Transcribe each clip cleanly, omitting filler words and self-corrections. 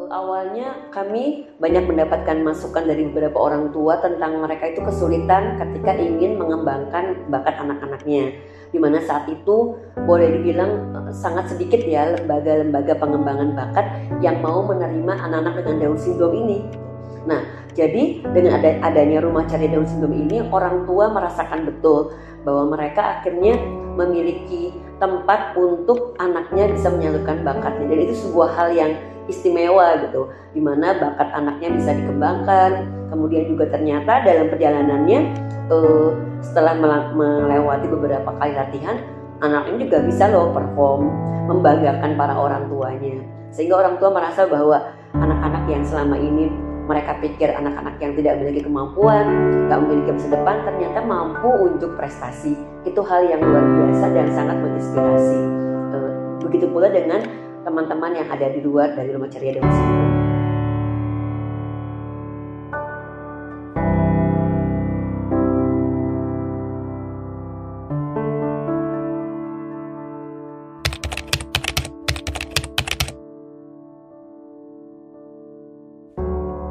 Awalnya kami banyak mendapatkan masukan dari beberapa orang tua tentang mereka itu kesulitan ketika ingin mengembangkan bakat anak-anaknya. Di mana saat itu boleh dibilang sangat sedikit ya lembaga-lembaga pengembangan bakat yang mau menerima anak-anak dengan Down syndrome ini. Nah, jadi dengan adanya rumah caria Down syndrome ini, orang tua merasakan betul bahwa mereka akhirnya memiliki tempat untuk anaknya bisa menyalurkan bakatnya, dan itu sebuah hal yang istimewa gitu, dimana bakat anaknya bisa dikembangkan. Kemudian juga ternyata dalam perjalanannya setelah melewati beberapa kali latihan, anak ini juga bisa loh perform, membanggakan para orang tuanya, sehingga orang tua merasa bahwa anak-anak yang selama ini mereka pikir anak-anak yang tidak memiliki kemampuan, gak memiliki masa depan, ternyata mampu untuk prestasi. Itu hal yang luar biasa dan sangat menginspirasi. Begitu pula dengan teman-teman yang ada di luar dari rumah caria Down syndrome.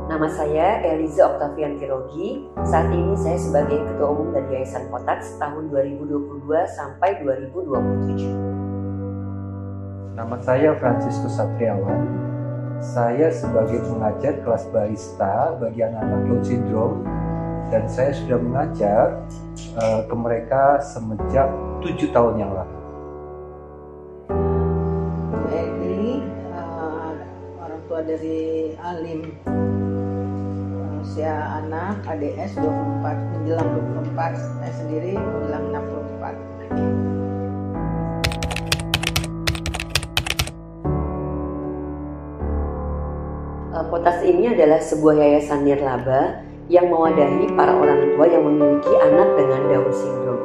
Nama saya Eliza Octavian Tirogi. Saat ini saya sebagai Ketua Umum dari Yayasan Potats tahun 2022 sampai 2027. Nama saya Franciscus Satriawan. Saya sebagai pengajar kelas barista bagi anak-anak Down syndrome, dan saya sudah mengajar ke mereka semenjak 7 tahun yang lalu. Ini orang tua dari Alim, usia anak ADS 24 menjelang 24, saya sendiri menjelang 64. Potats ini adalah sebuah yayasan nirlaba yang mewadahi para orang tua yang memiliki anak dengan Down syndrome.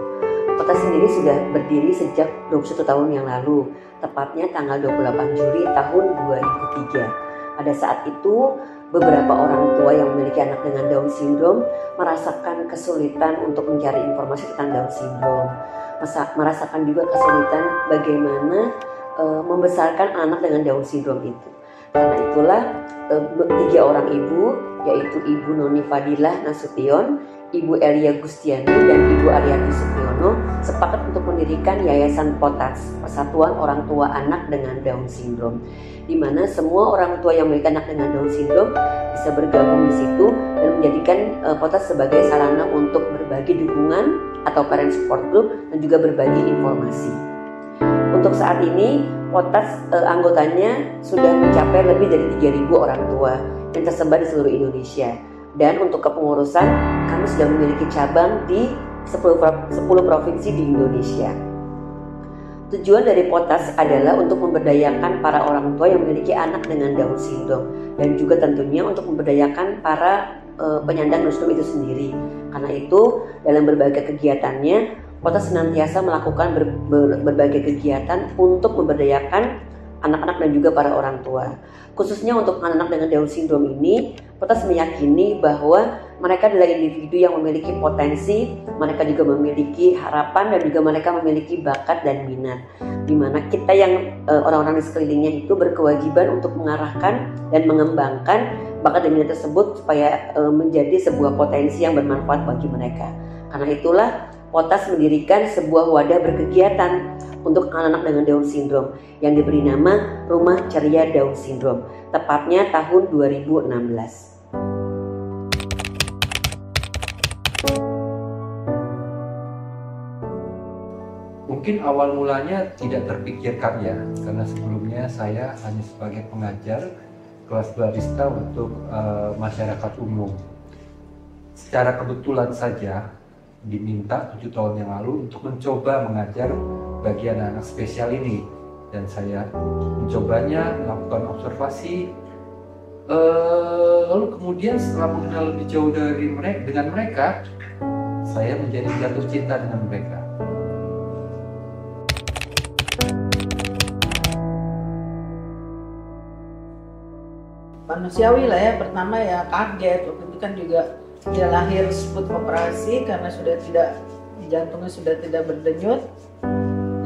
Potats sendiri sudah berdiri sejak 21 tahun yang lalu, tepatnya tanggal 28 Juli tahun 2003. Pada saat itu, beberapa orang tua yang memiliki anak dengan Down syndrome merasakan kesulitan untuk mencari informasi tentang Down syndrome, merasakan juga kesulitan bagaimana membesarkan anak dengan Down syndrome itu. Karena itulah 3 orang ibu, yaitu Ibu Noni Fadilah Nasution, Ibu Elia Gustiani, dan Ibu Ariati Supiono sepakat untuk mendirikan Yayasan Potats, Persatuan Orang Tua Anak dengan Down syndrome, di mana semua orang tua yang memiliki anak dengan Down syndrome bisa bergabung di situ dan menjadikan Potats sebagai sarana untuk berbagi dukungan atau parent support group dan juga berbagi informasi. Untuk saat ini, Potats anggotanya sudah mencapai lebih dari 3.000 orang tua yang tersebar di seluruh Indonesia. Dan untuk kepengurusan, kami sudah memiliki cabang di 10 provinsi di Indonesia. Tujuan dari Potats adalah untuk memberdayakan para orang tua yang memiliki anak dengan Down syndrome, dan juga tentunya untuk memberdayakan para penyandang Down syndrome itu sendiri. Karena itu, dalam berbagai kegiatannya, Potats senantiasa melakukan berbagai kegiatan untuk memberdayakan anak-anak dan juga para orang tua. Khususnya untuk anak-anak dengan Down syndrome ini, Potats meyakini bahwa mereka adalah individu yang memiliki potensi, mereka juga memiliki harapan, dan juga mereka memiliki bakat dan minat. Di mana kita yang orang-orang di sekelilingnya itu berkewajiban untuk mengarahkan dan mengembangkan bakat dan minat tersebut supaya menjadi sebuah potensi yang bermanfaat bagi mereka. Karena itulah Potats mendirikan sebuah wadah berkegiatan untuk anak-anak dengan Down syndrome yang diberi nama Rumah Ceria Down Syndrome, tepatnya tahun 2016. Mungkin awal mulanya tidak terpikirkan ya, karena sebelumnya saya hanya sebagai pengajar kelas barista untuk masyarakat umum. Secara kebetulan saja diminta 7 tahun yang lalu untuk mencoba mengajar bagi anak-anak spesial ini, dan saya mencobanya, melakukan observasi, lalu kemudian setelah mengenal lebih jauh dengan mereka, saya menjadi jatuh cinta dengan mereka. Manusiawi lah ya, pertama ya kaget, waktu itu kan juga dia lahir sebut operasi karena jantungnya sudah tidak berdenyut,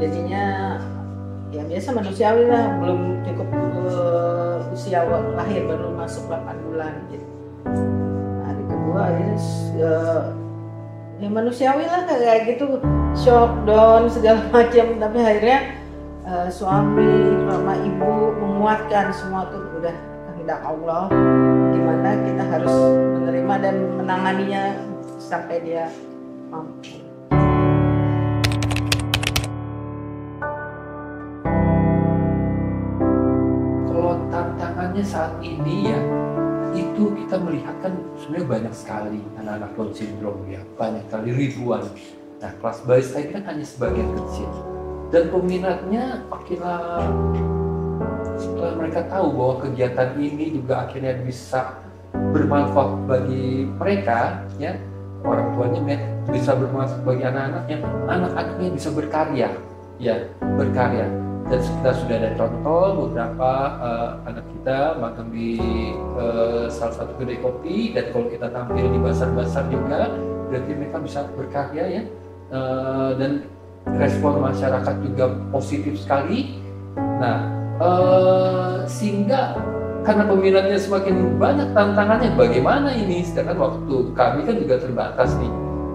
jadinya ya biasa manusiawi lah, belum cukup usia lahir baru masuk 8 bulan gitu. Hari kedua ya manusiawi lah kayak gitu, shock, down segala macam, tapi akhirnya suami sama ibu menguatkan semua tuh udah kehendak Allah, gimana kita harus menerima dan menanganinya sampai dia mampu. Kalau tantangannya saat ini ya, itu kita melihat kan sebenarnya banyak sekali anak-anak Down syndrome ya, banyak kali ribuan. Nah, kelas barista ini kan hanya sebagian kecil, dan peminatnya makin setelah mereka tahu bahwa kegiatan ini juga akhirnya bisa bermanfaat bagi mereka, ya, orang tuanya bisa bermanfaat bagi anak-anaknya, anak-anaknya bisa berkarya, ya, berkarya. Dan kita sudah ada contoh beberapa anak kita magang di salah satu kedai kopi, dan kalau kita tampil di basar-basar juga berarti mereka bisa berkarya ya, dan respon masyarakat juga positif sekali. Nah, sehingga karena peminatnya semakin banyak, tantangannya bagaimana ini, sedangkan waktu kami kan juga terbatas nih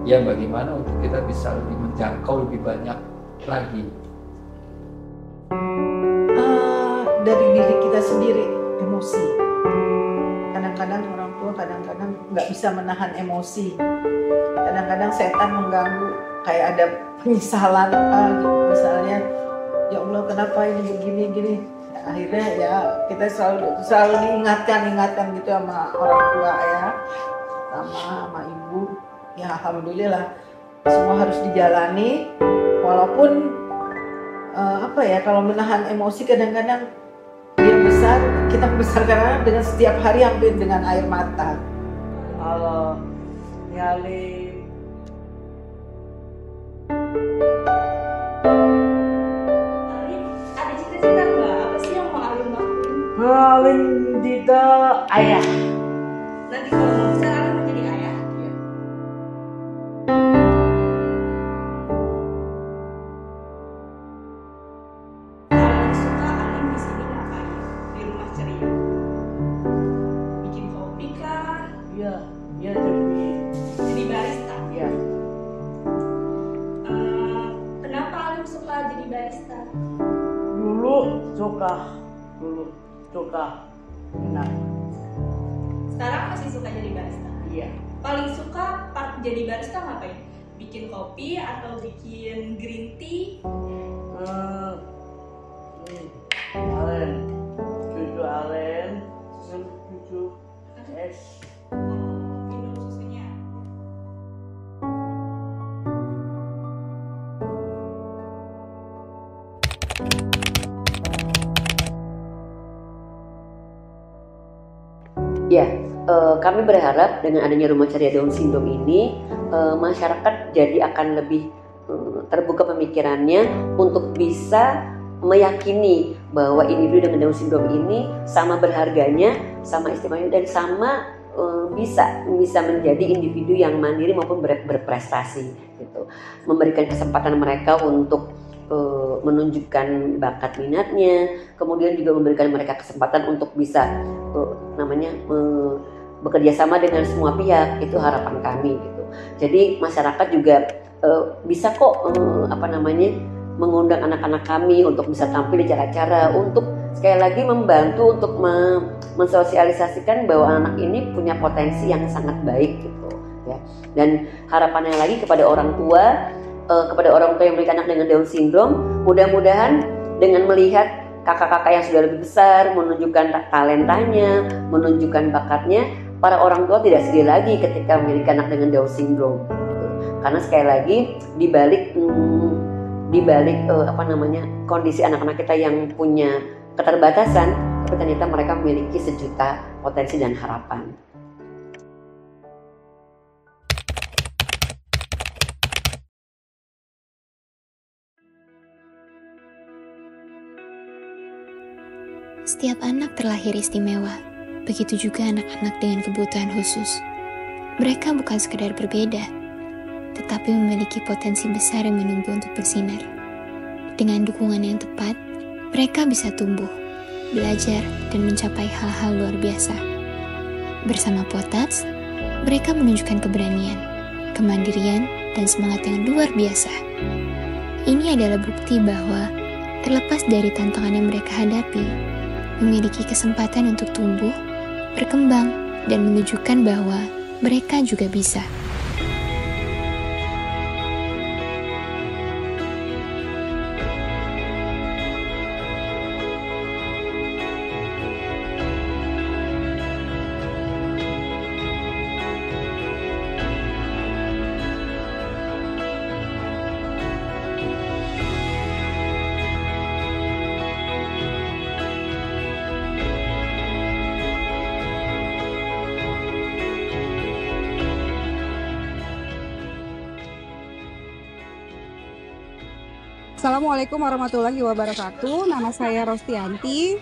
ya, bagaimana untuk kita bisa lebih menjangkau lebih banyak lagi. Dari diri kita sendiri, emosi. Kadang-kadang orang tua kadang-kadang nggak bisa menahan emosi. Kadang-kadang setan mengganggu, kayak ada penyesalan gitu. Misalnya, ya Allah kenapa ini begini-gini. Ya, akhirnya ya kita selalu diingatkan gitu sama orang tua ya, sama ibu. Ya alhamdulillah semua harus dijalani, walaupun kalau menahan emosi kadang-kadang dia besar, kita besar karena dengan setiap hari hampir dengan air mata. Kalau nyali ada cita-cita nggak? Apa sih yang mau Alim lakuin? ngawin dita ayah. Nanti kalau mau besar Alim menjadi ayah. Paling suka Alim di sini ngapain? Di rumah ceria. Bikin kopi kah? Iya, iya Jadi barista. iya. Kenapa Alim suka jadi barista? Dulu suka enak. Sekarang masih suka jadi barista. Iya. Paling suka part jadi barista ngapain? Bikin kopi atau bikin green tea? Alen, cucu Alen, cucu S. Minum susunya. Ya, kami berharap dengan adanya Rumah Ceria Down Syndrome ini, masyarakat jadi akan lebih terbuka pemikirannya untuk bisa meyakini bahwa individu dengan Down Syndrome ini sama berharganya, sama istimewanya, dan sama bisa menjadi individu yang mandiri maupun berprestasi gitu. Memberikan kesempatan mereka untuk menunjukkan bakat minatnya, kemudian juga memberikan mereka kesempatan untuk bisa bekerja sama dengan semua pihak. Itu harapan kami gitu. Jadi masyarakat juga bisa kok mengundang anak-anak kami untuk bisa tampil di acara-acara, untuk sekali lagi membantu untuk mensosialisasikan bahwa anak ini punya potensi yang sangat baik gitu ya. Dan harapannya lagi kepada orang tua yang memiliki anak dengan Down Syndrome, mudah-mudahan dengan melihat kakak-kakak yang sudah lebih besar menunjukkan talentanya, menunjukkan bakatnya, para orang tua tidak sedih lagi ketika memiliki anak dengan Down Syndrome gitu. Karena sekali lagi di balik kondisi anak-anak kita yang punya keterbatasan, tapi ternyata mereka memiliki sejuta potensi dan harapan. Setiap anak terlahir istimewa, begitu juga anak-anak dengan kebutuhan khusus. Mereka bukan sekadar berbeda, tetapi memiliki potensi besar yang menunggu untuk bersinar. Dengan dukungan yang tepat, mereka bisa tumbuh, belajar, dan mencapai hal-hal luar biasa. Bersama Potats, mereka menunjukkan keberanian, kemandirian, dan semangat yang luar biasa. Ini adalah bukti bahwa terlepas dari tantangan yang mereka hadapi, memiliki kesempatan untuk tumbuh, berkembang, dan menunjukkan bahwa mereka juga bisa. Assalamualaikum warahmatullahi wabarakatuh. Nama saya Rostianti.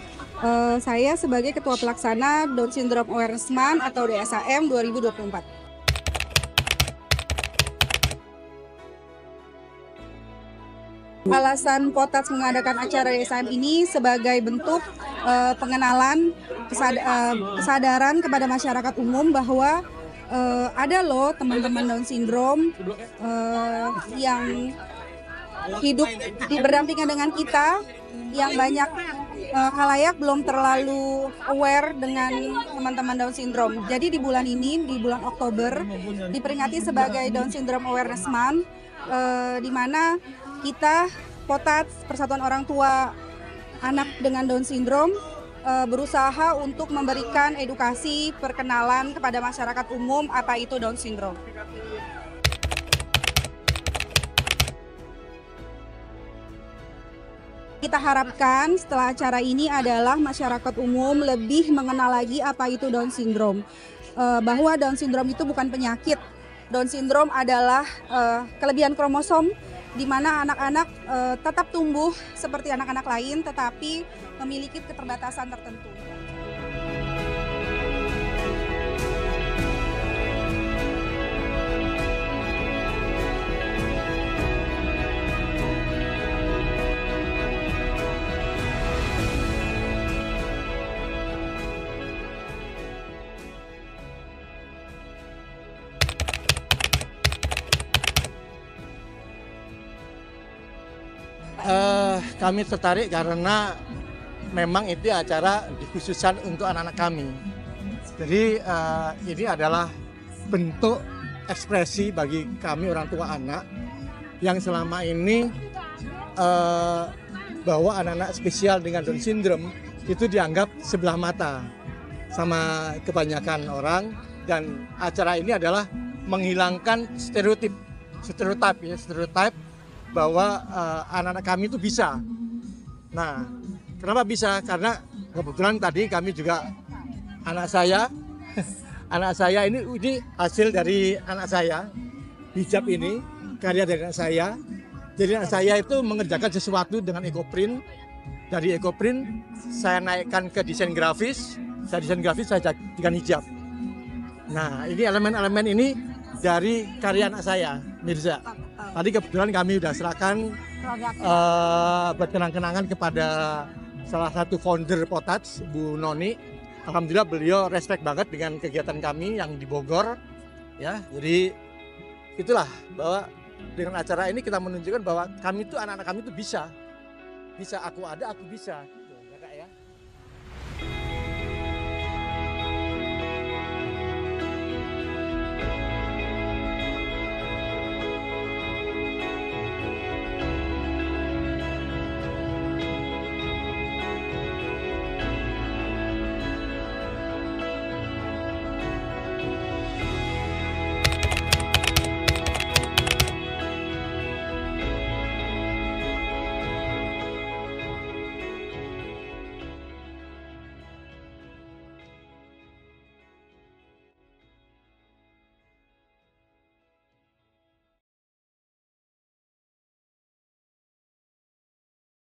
Saya sebagai Ketua Pelaksana Down Syndrome Awareness Month atau DSAM 2024. Alasan Potats mengadakan acara DSAM ini sebagai bentuk pengenalan, kesadaran kepada masyarakat umum bahwa ada loh teman-teman Down Syndrome yang hidup berdampingan dengan kita, yang banyak khalayak belum terlalu aware dengan teman-teman Down Syndrome. Jadi di bulan ini, di bulan Oktober, diperingati sebagai Down Syndrome Awareness Month, di mana kita, Potats, Persatuan Orang Tua Anak dengan Down Syndrome, berusaha untuk memberikan edukasi, perkenalan kepada masyarakat umum apa itu Down Syndrome. Kita harapkan setelah acara ini adalah masyarakat umum lebih mengenal lagi apa itu Down Syndrome. Bahwa Down Syndrome itu bukan penyakit. Down Syndrome adalah kelebihan kromosom di mana anak-anak tetap tumbuh seperti anak-anak lain tetapi memiliki keterbatasan tertentu. Kami tertarik karena memang itu acara dikhususkan untuk anak-anak kami. Jadi ini adalah bentuk ekspresi bagi kami orang tua anak yang selama ini bahwa anak-anak spesial dengan Down Syndrome itu dianggap sebelah mata sama kebanyakan orang, dan acara ini adalah menghilangkan stereotip bahwa anak-anak kami itu bisa. Nah, kenapa bisa? Karena kebetulan tadi kami juga anak saya ini hasil dari anak saya, hijab ini karya dari anak saya. Jadi anak saya itu mengerjakan sesuatu dengan EcoPrint. Dari EcoPrint saya naikkan ke desain grafis, saya jadikan hijab. Nah, ini elemen-elemen ini dari karya anak saya, Mirza. Tadi kebetulan kami sudah serahkan buat kenang-kenangan kepada salah satu founder Potats, Bu Noni. Alhamdulillah beliau respect banget dengan kegiatan kami yang di Bogor. Ya, jadi itulah bahwa dengan acara ini kita menunjukkan bahwa kami itu anak-anak kami itu bisa. Aku ada, aku bisa.